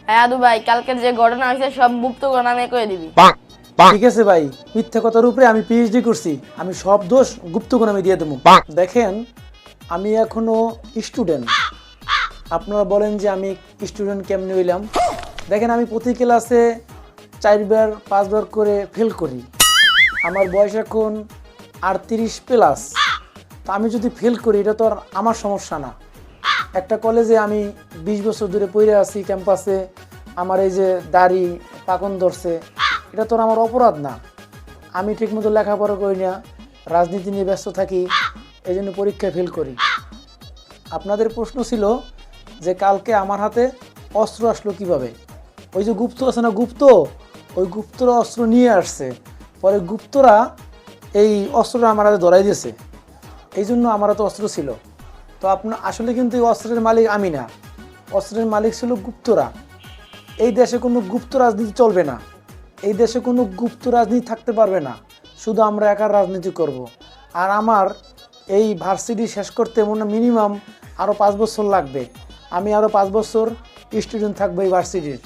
হ্যাঁ দাদু ভাই, কালকের যে ঘটনা হয়েছে সব গুপ্ত নামে কয়ে দিবি। ঠিক আছে ভাই, মিথ্যা কথার উপরে আমি পিএইচডি করছি, আমি সব দোষ গুপ্তগণ আমি দিয়ে দেবো। দেখেন, আমি এখনো স্টুডেন্ট। আপনারা বলেন যে আমি স্টুডেন্ট কেমনে হইলাম। দেখেন, আমি প্রতি ক্লাসে 4বার 5বার করে ফেল করি। আমার বয়স এখন 38+। তো আমি যদি ফেল করি এটা তো আর আমার সমস্যা না। একটা কলেজে আমি 20 বছর ধরে পড়ে আছি ক্যাম্পাসে, আমার এই যে দাড়ি পাকন ধরছে, এটা তো আর আমার অপরাধ না। আমি ঠিকমতো লেখাপড়া করি না, রাজনীতি নিয়ে ব্যস্ত থাকি, এই জন্য পরীক্ষায় ফেল করি। আপনাদের প্রশ্ন ছিল যে কালকে আমার হাতে অস্ত্র আসলো কিভাবে। ওই যে গুপ্ত আছে না, গুপ্ত, ওই গুপ্তরা অস্ত্র নিয়ে আসছে, পরে গুপ্তরা এই অস্ত্রটা আমার হাতে ধরাই দিয়েছে, এই জন্য আমার হাতে অস্ত্র ছিল। তো আপনার আসলে কিন্তু এই অস্ত্রের মালিক আমি না, অস্ত্রের মালিক ছিল গুপ্তরা। এই দেশে কোনো গুপ্ত রাজনীতি চলবে না, এই দেশে কোনো গুপ্ত রাজনীতি থাকতে পারবে না, শুধু আমরা একার রাজনীতি করব। আর আমার এই ভার্সিটি শেষ করতে মনে মিনিমাম আরও 5 বছর লাগবে। আমি আরও 5 বছর স্টুডেন্ট থাকবো এই ভার্সিটির।